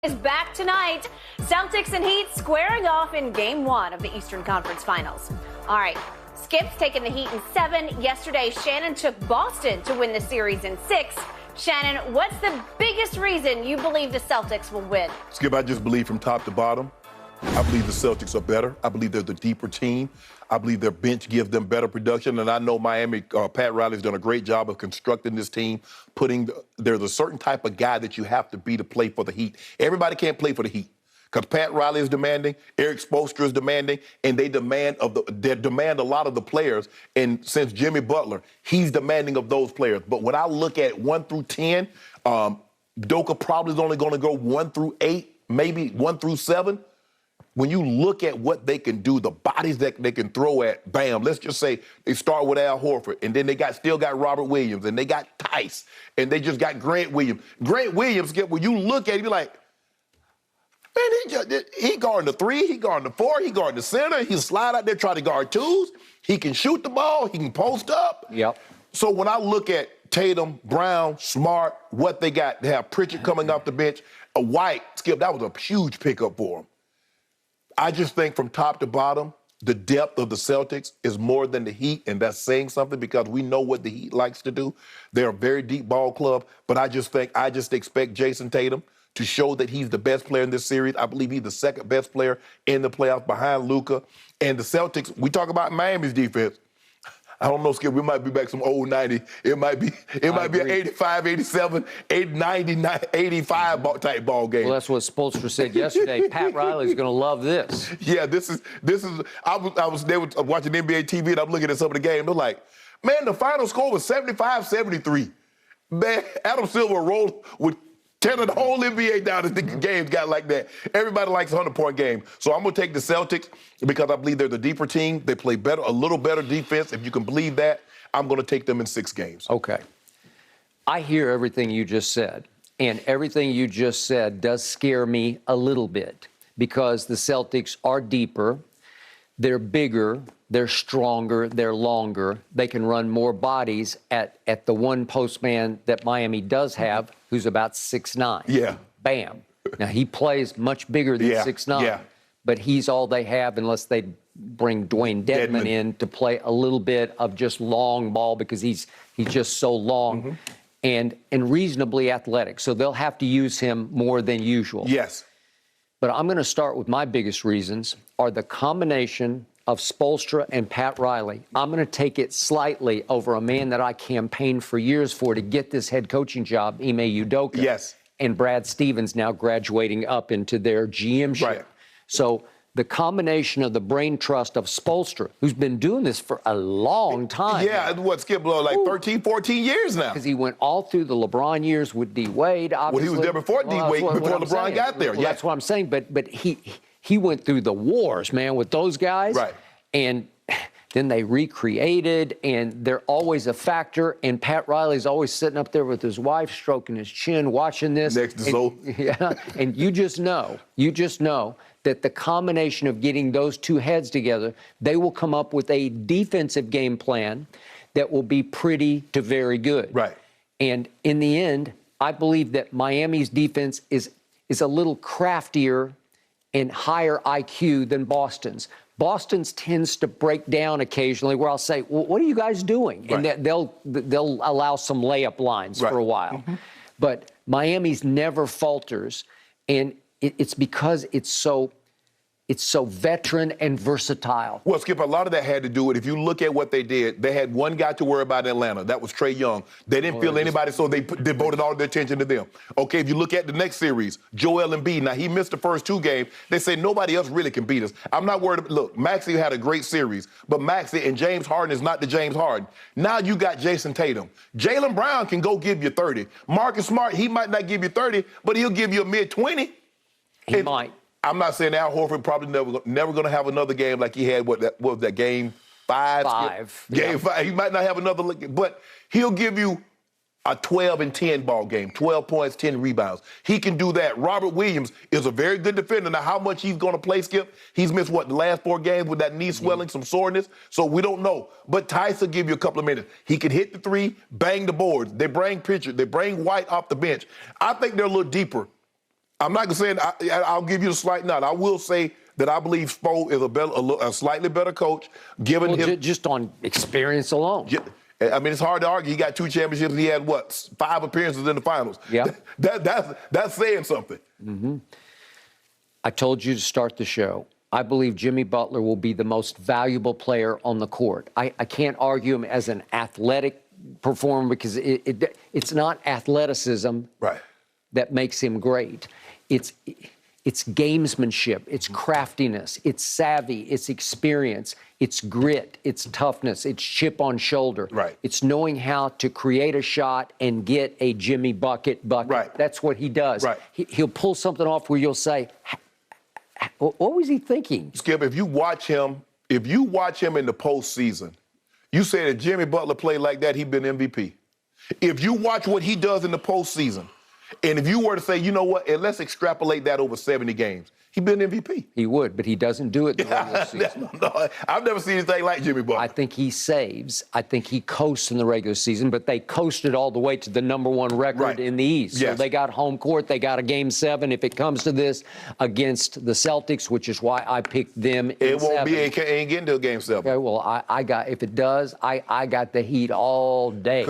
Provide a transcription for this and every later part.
Is back tonight. Celtics and Heat squaring off in Game 1 of the Eastern Conference Finals. All right, Skip's taking the Heat in 7. Yesterday, Shannon took Boston to win the series in 6. Shannon, what's the biggest reason you believe the Celtics will win? Skip, I just believe from top to bottom. I believe the Celtics are better. I believe they're the deeper team. I believe their bench gives them better production. And I know Miami, Pat Riley's done a great job of constructing this team, there's a certain type of guy that you have to be to play for the Heat. Everybody can't play for the Heat because Pat Riley is demanding, Eric Spoelstra is demanding, and they demand a lot of the players. And since Jimmy Butler, he's demanding of those players. But when I look at 1 through 10, Doka probably is only going to go 1 through 8, maybe 1 through 7. When you look at what they can do, the bodies that they can throw at, bam, let's just say they start with Al Horford, and then they still got Robert Williams, and they got Tice, and they just got Grant Williams. Grant Williams, when you look at him, you're like, man, he guarding the 3, he guarding the 4, he guarding the center, he slide out there, try to guard 2s, he can shoot the ball, he can post up. Yep. So when I look at Tatum, Brown, Smart, what they got, they have Pritchard coming off the bench, a White, Skip, that was a huge pickup for them. I just think from top to bottom, the depth of the Celtics is more than the Heat, and that's saying something because we know what the Heat likes to do. They're a very deep ball club, but I just expect Jason Tatum to show that he's the best player in this series. I believe he's the second best player in the playoffs behind Luka. And the Celtics, we talk about Miami's defense. I don't know, Skip, we might be back some old 90. It might be an 85, 87, 90, 85 type ball game. Well, that's what Spoelstra said yesterday. Pat Riley's going to love this. Yeah, I was watching NBA TV and I'm looking at some of the games. They're like, man, the final score was 75-73. Man, Adam Silver rolled with 10 of the whole NBA down as the games got like that. Everybody likes a 100-point game. So I'm going to take the Celtics because I believe they're the deeper team. They play better, a little better defense. If you can believe that, I'm going to take them in 6 games. Okay. I hear everything you just said. And everything you just said does scare me a little bit because the Celtics are deeper. They're bigger, they're stronger, they're longer. They can run more bodies at the one postman that Miami does have, who's about 6'9". Yeah. Bam. Now, he plays much bigger than 6'9", but he's all they have unless they bring Dwayne Dedman in to play a little bit of just long ball because he's just so long and reasonably athletic. So they'll have to use him more than usual. Yes. But I'm going to start with my biggest reasons are the combination of Spoelstra and Pat Riley. I'm going to take it slightly over a man that I campaigned for years for to get this head coaching job, Ime Udoka. Yes. And Brad Stevens now graduating up into their GM-ship. Right. So the combination of the brain trust of Spoelstra, who's been doing this for a long time. Yeah, what, Skip, like 13, 14 years now. Because he went all through the LeBron years with D. Wade, obviously. Well, he was there before D. Wade, before LeBron got there. Well, that's what I'm saying. But he went through the wars, man, with those guys. Right. And then they recreated, and they're always a factor. And Pat Riley's always sitting up there with his wife, stroking his chin, watching this. Next to Zoe. Yeah, and you just know that the combination of getting those two heads together, they will come up with a defensive game plan that will be pretty to very good. Right. And in the end, I believe that Miami's defense is a little craftier and higher IQ than Boston's. Boston's tends to break down occasionally where I'll say, well, what are you guys doing? Right. And they'll allow some layup lines for a while. But Miami's never falters, and it's because it's so veteran and versatile. Well, Skip, a lot of that had to do with, if you look at what they did, they had one guy to worry about in Atlanta. That was Trae Young. They didn't feel anybody, so they devoted all their attention to them. Okay, if you look at the next series, Joel Embiid, now he missed the first 2 games. They say nobody else really can beat us. I'm not worried. Look, Maxey had a great series, but Maxey and James Harden is not the James Harden. Now you got Jason Tatum. Jaylen Brown can go give you 30. Marcus Smart, he might not give you 30, but he'll give you a mid-20. He might. I'm not saying Al Horford probably never going to have another game like he had. What was that, game 5? Game 5. He might not have another, but he'll give you a 12 and 10 ball game, 12 points, 10 rebounds. He can do that. Robert Williams is a very good defender. Now, how much he's going to play, Skip? He's missed, the last 4 games with that knee swelling, some soreness. So we don't know. But Tice will give you a couple of minutes. He can hit the 3, bang the boards. They bring Pritchard. They bring White off the bench. I think they're a little deeper I'm not going to say I'll give you a slight nod. I will say that I believe Spo is a slightly better coach, given him just on experience alone. I mean, it's hard to argue. He got 2 championships. And he had, 5 appearances in the finals. Yeah. That's saying something. Mm-hmm. I told you to start the show. I believe Jimmy Butler will be the most valuable player on the court. I can't argue him as an athletic performer because it's not athleticism that makes him great. It's gamesmanship, it's craftiness, it's savvy, it's experience, it's grit, it's toughness, it's chip on shoulder. Right. It's knowing how to create a shot and get a Jimmy bucket. Right. That's what he does. Right. He'll pull something off where you'll say, what was he thinking? Skip, if you watch him in the postseason, you say that Jimmy Butler played like that, he'd been MVP. If you watch what he does in the postseason, and if you were to say, you know what, and let's extrapolate that over 70 games, he'd been MVP. He would, but he doesn't do it in the regular season. No, I've never seen anything like Jimmy Butler. I think he saves. I think he coasts in the regular season, but they coasted all the way to the #1 record in the East. Yes. So they got home court. They got a Game 7 if it comes to this against the Celtics, which is why I picked them in It won't 7. be, it ain't getting to a Game 7. Okay, well, I got, if it does, I got the Heat all day.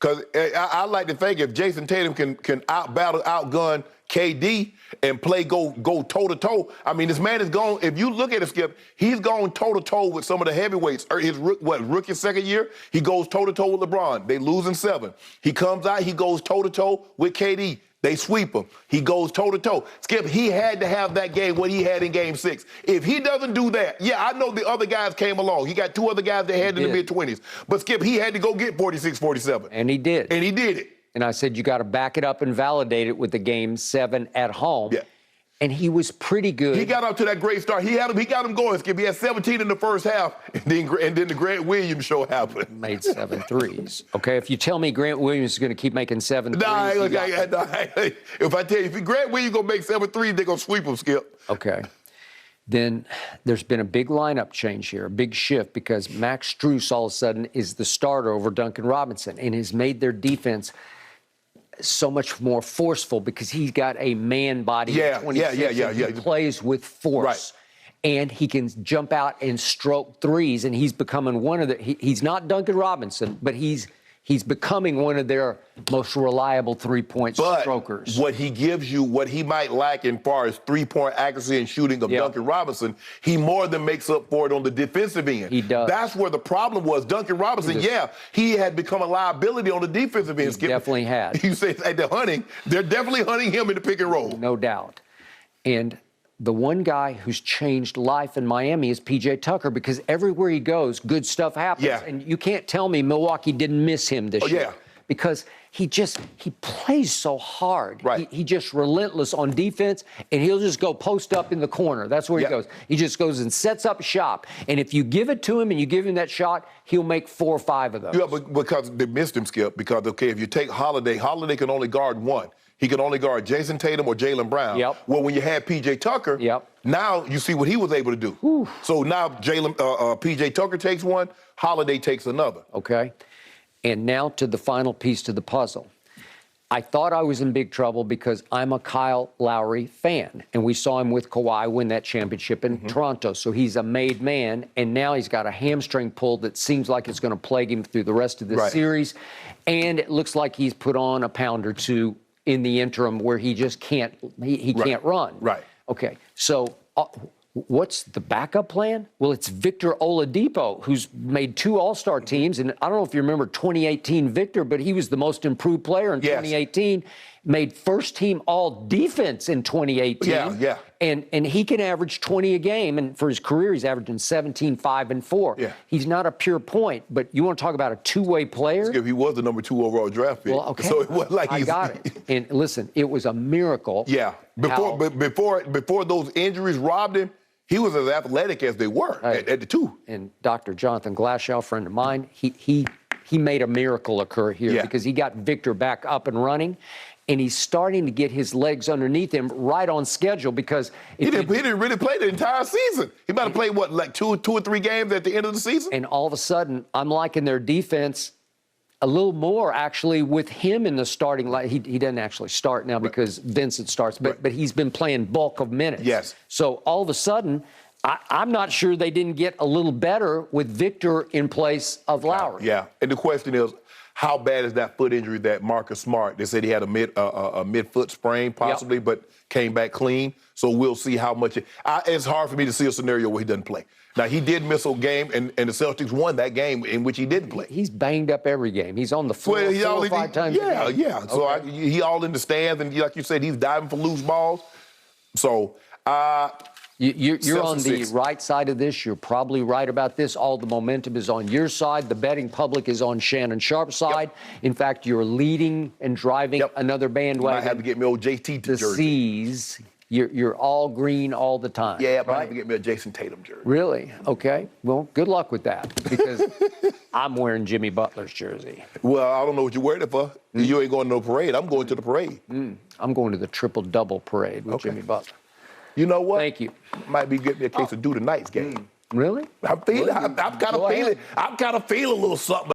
Because I like to think if Jason Tatum can outgun KD and go toe-to-toe, I mean, this man is gone. If you look at it, Skip, he's gone toe-to-toe with some of the heavyweights. His rookie second year, he goes toe-to-toe with LeBron. They lose in 7. He comes out, he goes toe-to-toe with KD. They sweep him. He goes toe-to-toe. Skip, he had to have that game, what he had in Game 6. If he doesn't do that, yeah, I know the other guys came along. He got 2 other guys that had in the mid-20s. But, Skip, he had to go get 46, 47. And he did. And he did it. And I said, you got to back it up and validate it with the Game 7 at home. Yeah. And he was pretty good. He got up to that great start. He got him going, Skip. He had 17 in the first half, and then the Grant Williams show happened. Made 7 threes. Okay, if you tell me Grant Williams is going to keep making 7 threes. If I tell you, if Grant Williams going to make 7 threes, they're going to sweep him, Skip. Okay. Then there's been a big lineup change here, a big shift, because Max Strus all of a sudden is the starter over Duncan Robinson and has made their defense so much more forceful because he's got a man body. He plays with force. Right. And he can jump out and stroke threes, and he's becoming one of the he's not Duncan Robinson, but he's becoming one of their most reliable three-point strokers. What he gives you, what he might lack in far as three-point accuracy and shooting of Duncan Robinson, he more than makes up for it on the defensive end. He does. That's where the problem was. Duncan Robinson, he had become a liability on the defensive end. He definitely had. You say they're definitely hunting him in the pick and roll. No doubt. And the one guy who's changed life in Miami is P.J. Tucker, because everywhere he goes, good stuff happens. Yeah. And you can't tell me Milwaukee didn't miss him this year. Yeah. Because he plays so hard. Right. He just relentless on defense, and he'll just go post up in the corner. That's where he goes. He just goes and sets up shop. And if you give it to him and you give him that shot, he'll make 4 or 5 of those. Yeah, but because they missed him, Skip, because, if you take Holiday can only guard one. He can only guard Jason Tatum or Jaylen Brown. Yep. Well, when you had P.J. Tucker, now you see what he was able to do. Whew. So now P.J. Tucker takes one, Holiday takes another. Okay. And now to the final piece to the puzzle. I thought I was in big trouble because I'm a Kyle Lowry fan, and we saw him with Kawhi win that championship in Toronto. So he's a made man, and now he's got a hamstring pull that seems like it's going to plague him through the rest of the series. And it looks like he's put on a pound or 2 in the interim where he just can't, he can't run. Right. Okay, so what's the backup plan? Well, it's Victor Oladipo, who's made 2 All-Star teams, and I don't know if you remember 2018 Victor, but he was the most improved player in 2018, made first-team All-Defense in 2018. Yeah. And he can average 20 a game, and for his career, he's averaging 17, 5, and 4. Yeah. He's not a pure point, but you want to talk about a two-way player? He was the number 2 overall draft pick. Well, okay. So it wasn't like I got it. And listen, it was a miracle. Yeah. Before those injuries robbed him, he was as athletic as they were at the 2. And Dr. Jonathan Glashow, friend of mine, he made a miracle occur here because he got Victor back up and running, and he's starting to get his legs underneath him right on schedule because he didn't really play the entire season. He might have played, like two or three games at the end of the season? And all of a sudden, I'm liking their defense a little more actually with him in the starting line. He doesn't actually start now because Vincent starts, but he's been playing bulk of minutes. Yes. So all of a sudden, I'm not sure they didn't get a little better with Victor in place of Lowry. Yeah, and the question is, how bad is that foot injury that Marcus Smart? They said he had a mid-foot sprain possibly, but came back clean. So we'll see how much. It's hard for me to see a scenario where he doesn't play. Now, he did miss a game, and the Celtics won that game in which he didn't play. He's banged up every game. He's on the floor 4 or 5 times a game. Yeah. So he all in the stands, and like you said, he's diving for loose balls. So you're on the right side of this. You're probably right about this. All the momentum is on your side. The betting public is on Shannon Sharp's side. In fact, you're leading and driving another bandwagon. I have to get me old JT jersey. The C's. You're all green all the time. Yeah, but I have to get me a Jason Tatum jersey. Really? Okay. Well, good luck with that because I'm wearing Jimmy Butler's jersey. Well, I don't know what you're wearing it for. You ain't going to no parade. I'm going to the parade. I'm going to the triple-double parade with Jimmy Butler. You know what? Thank you. Might be getting me a case of do the nights game. Really? I'm feeling. I'm kind of feeling a little something.